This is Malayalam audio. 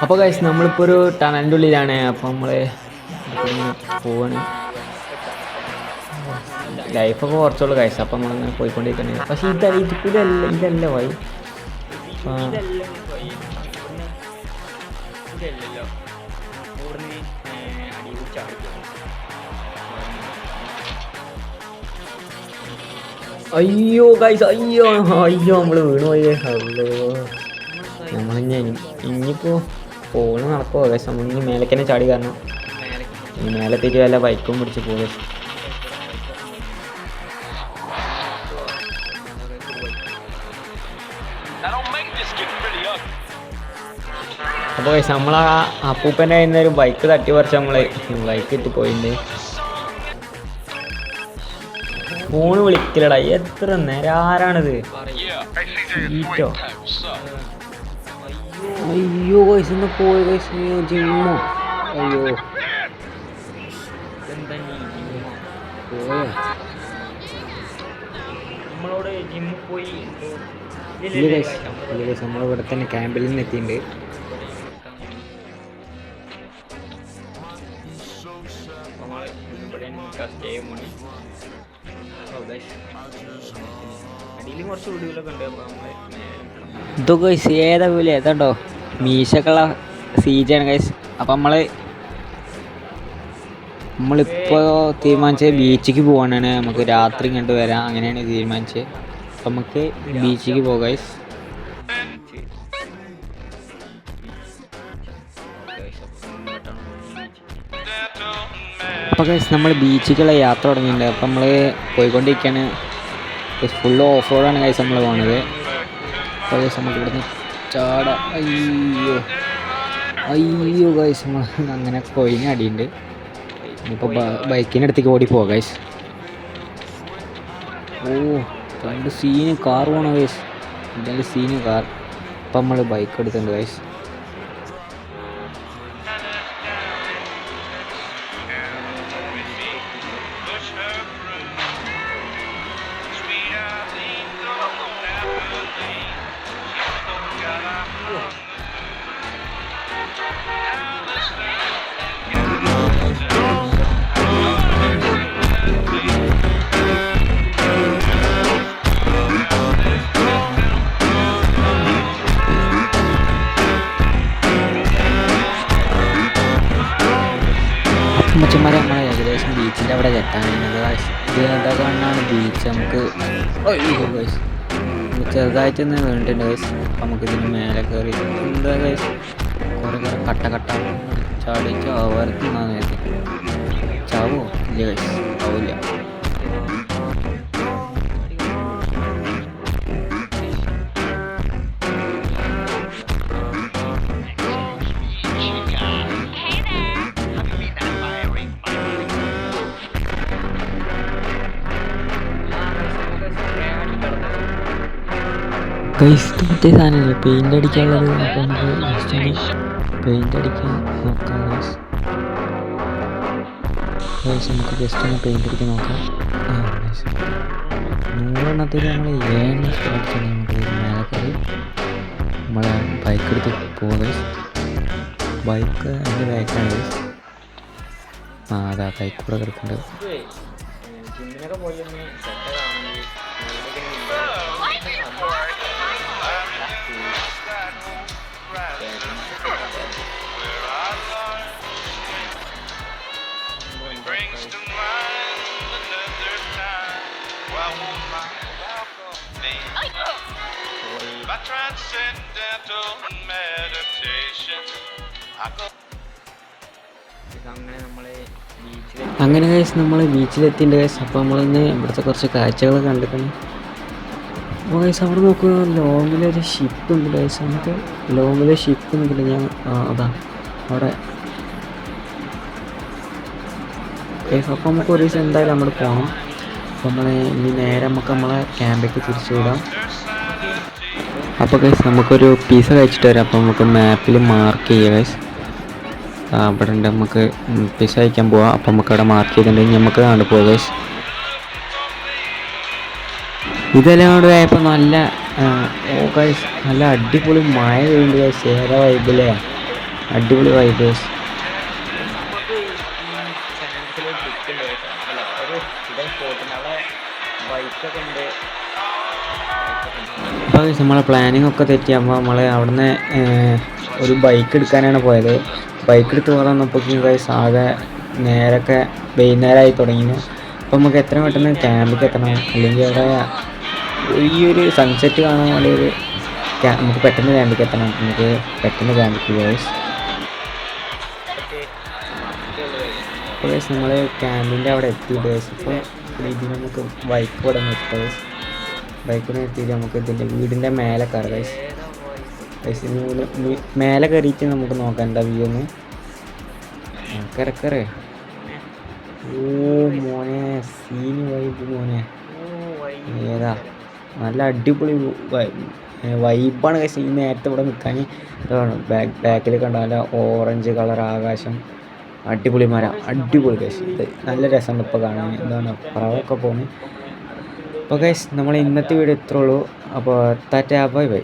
അപ്പോൾ ഗൈസ് നമ്മളിപ്പോൾ ഒരു ടണലിൻ്റെ ഉള്ളിലാണ്. അപ്പോൾ നമ്മൾ പോവാണ്. ലൈഫൊക്കെ കുറച്ചുള്ളൂ ഗൈസ്. അപ്പം നമ്മളിങ്ങനെ പോയിക്കൊണ്ടിരിക്കുന്നത്. പക്ഷേ ഇതല്ല വഴി. അയ്യോ ഗൈസ്, അയ്യോ നമ്മൾ വീണ് പോയി. അല്ലോ ഇനിയിപ്പോൾ ഫോണ് നടക്കുമോ ഗൈസ്? നമ്മളിനി മേലേക്ക് തന്നെ ചാടി കാരണം ഈ മേലെത്തേക്ക് വല്ല ബൈക്കും പിടിച്ച് പോകും. അപ്പോൾ ഗൈസ് നമ്മൾ ആ അപ്പൂപ്പൻ്റെ കയ്യിൽ നിന്ന് ഒരു ബൈക്ക് തട്ടി പറിച്ച് നമ്മൾ ബൈക്ക് ഇട്ട് പോയിട്ടുണ്ട്. ഫോണ് വിളിക്കലടാ, എത്ര നേരം? ആരാണിത്? ഈറ്റോ? അയ്യോ ഗൈസ് ഇന്ന് പോയി ഗൈസ്. ജിമ്മോ? അയ്യോ നമ്മളോട് ജിമ്മിൽ പോയി. നമ്മളിവിടെ തന്നെ ക്യാമ്പിൽ നിന്ന് എത്തിയിട്ടുണ്ട്. ഇതൊക്കെ ഗൈസ് ഏതാ പോലെ ഏതാണ്ടോ മീശക്കുള്ള സീജാണ് ഗൈസ്. അപ്പം നമ്മളിപ്പോൾ തീരുമാനിച്ചത് ബീച്ചിക്ക് പോകാനാണ്. നമുക്ക് രാത്രി കണ്ടു വരാം, അങ്ങനെയാണ് തീരുമാനിച്ചത്. അപ്പം നമുക്ക് ബീച്ചിക്ക് പോകാം ഗൈസ്. അപ്പോൾ ഗൈസ് നമ്മൾ ബീച്ചിലേക്കുള്ള യാത്ര തുടങ്ങിയിട്ടുണ്ട്. അപ്പം നമ്മൾ പോയിക്കൊണ്ടിരിക്കുകയാണ്. ഫുള്ള് ഓഫ് റോഡാണ് ഗൈസ് നമ്മൾ പോകുന്നത്. അപ്പോൾ ഗൈസ് നമുക്ക് ഇവിടുന്ന് ചാടാം. അയ്യോ ഗൈസ് നമ്മൾ അങ്ങനെ കൊയിന് അടിയുണ്ട്. ഇനിയിപ്പോൾ ബൈക്കിൻ്റെ അടുത്തേക്ക് ഓടി പോകാം ഗൈസ്. രണ്ട് സീന് കാർ പോകണം ഗൈസ്. രണ്ട് സീന് കാർ. അപ്പം നമ്മൾ ബൈക്ക് എടുത്തിട്ടുണ്ട് ഗൈസ്. മച്ചന്മാരെ നമ്മൾ ഏകദേശം ബീച്ചിൻ്റെ അവിടെ എത്താനുള്ളത്. ഇത് അതൊക്കെ കണ്ടാണ് ബീച്ച്. നമുക്ക് ചെറുതായിട്ടൊന്ന് വീണിട്ടുണ്ട് ഗൈസ്. അപ്പം നമുക്ക് ഇതിന് മേലെ കയറി എന്താ ഗൈസ് കുറേ കട്ട ചാടി ചാവാർക്കുന്നാ നേരത്തെ. ചാവോ? ഇല്ല ഗൈസ്, ചാവില്ല. ഗൈസ് മറ്റേ സാധനമല്ലേ പെയിൻ്റ് അടിക്കാനുള്ളത്. അപ്പോൾ നമുക്ക് ജസ്റ്റ് ഒന്ന് പെയിൻ്റ് അടിക്കാൻ നോക്കാം ഗൈസ്. നമുക്ക് ജസ്റ്റ് ഒന്ന് പെയിൻ്റ് അടിക്കാൻ നോക്കാം. ഗൈസ് 100 നമ്മൾ 7 സ്റ്റാർട്ട് നമുക്ക് മേലെ കയറി നമ്മളെ ബൈക്ക് എടുത്ത് പോകും ഗൈസ്. ബൈക്ക് എൻ്റെ ബാക്കാണ് ഗൈസ്. അതാ ബൈക്ക് കൂടെ കിടക്കുന്നുണ്ട്. അങ്ങനെ ഗൈസ് നമ്മൾ ബീച്ചിലെത്തിയിട്ടുണ്ട് ഗൈസ്. അപ്പോൾ നമ്മളിന്ന് ഇവിടുത്തെ കുറച്ച് കാഴ്ചകൾ കണ്ടിട്ടുണ്ട്. അപ്പോൾ ഗൈസ് അവിടെ നോക്കുക, ലോങ്ങിലൊരു ഷിപ്പ് ഉണ്ട് ഗൈസ്. നമുക്ക് ലോങ്ങിലെ ഷിപ്പ് നിൽക്കില്ല. ഞാൻ അതാ അവിടെ ഗൈസ്. അപ്പോൾ നമുക്ക് ഒരു ദിവസം എന്തായാലും നമ്മൾ പോകണം. അപ്പോൾ ഇനി നേരെ നമ്മളെ ക്യാമ്പിലേക്ക് തിരിച്ചു വിടാം. അപ്പോൾ ഗൈസ് നമുക്കൊരു പിസ്സ കഴിച്ചിട്ട് വരാം. അപ്പോൾ നമുക്ക് മാപ്പിൽ മാർക്ക് ചെയ്യാം ഗൈസ്. അവിടെ ഉണ്ട്, നമുക്ക് പിസ്സ കഴിക്കാൻ പോവാം. അപ്പം നമുക്ക് അവിടെ മാർക്ക് ചെയ്തിട്ടുണ്ടെങ്കിൽ നമുക്ക് കണ്ടു പോകാം ഗൈസ്. ഇതെല്ലാം കൂടെ ആയപ്പോൾ നല്ല ഗൈസ് നല്ല അടിപൊളി മഴ പെയ്യുന്നുണ്ട് ഗൈസ്. ഏതാ വൈബിലേ. അടിപൊളി വൈബ്. അപ്പോൾ നമ്മളെ പ്ലാനിങ് ഒക്കെ തെറ്റിയാകുമ്പോൾ നമ്മൾ അവിടുന്ന് ഒരു ബൈക്ക് എടുക്കാനാണ് പോയത്. ബൈക്ക് എടുത്ത് പോകാൻ വന്നപ്പോൾ ആകെ നേരൊക്കെ വൈകുന്നേരമായി തുടങ്ങിയിരുന്നു. അപ്പോൾ നമുക്ക് എത്രയും പെട്ടെന്ന് ക്യാമ്പിലേക്ക് എത്തണം, അല്ലെങ്കിൽ അവിടെ ഈ ഒരു സൺസെറ്റ് കാണാൻ വേണ്ടി നമുക്ക് പെട്ടെന്ന് ക്യാമ്പിലേക്ക് എത്തണം. നമുക്ക് പെട്ടെന്ന് ക്യാമ്പിലേക്ക് ഗൈസ്. അപ്പോൾ ഗൈസ് നമ്മൾ ക്യാമ്പിൻ്റെ അവിടെ എത്തി ഗൈസ്. ഇപ്പോൾ ഇതിന് നമുക്ക് ബൈക്ക് ഇവിടെ നിർത്താം ഗൈസ്. ബൈക്കിന് നിർത്തിയിട്ട് നമുക്ക് ഇതിൻ്റെ വീടിൻ്റെ മേലെ കയറാം ഗൈസ്. ഗൈസ് മേലെ കയറിയിട്ട് നമുക്ക് നോക്കാം എന്താ വ്യൂ ഒന്ന്. കയറേ ഓ മോനെ സീന് വൈബ് മോനെ, ഏതാ നല്ല അടിപൊളി വൈബാണ് ഗൈസ്. ഈ നേരത്തെ ഇവിടെ നിൽക്കാൻ ബാക്കിൽ കണ്ടാൽ ഓറഞ്ച് കളർ ആകാശം, അടിപൊളി മരം, അടിപൊളി ഗൈസ്. ഇത് നല്ല രസമുണ്ട് ഇപ്പോൾ കാണാൻ. എന്താണ് പറവൊക്കെ പോകുന്നത്. അപ്പോൾ ഗൈസ് നമ്മൾ ഇന്നത്തെ വീഡിയോ ഇത്രേ ഉള്ളൂ. അപ്പോൾ ടാറ്റാ ബൈ ബൈ.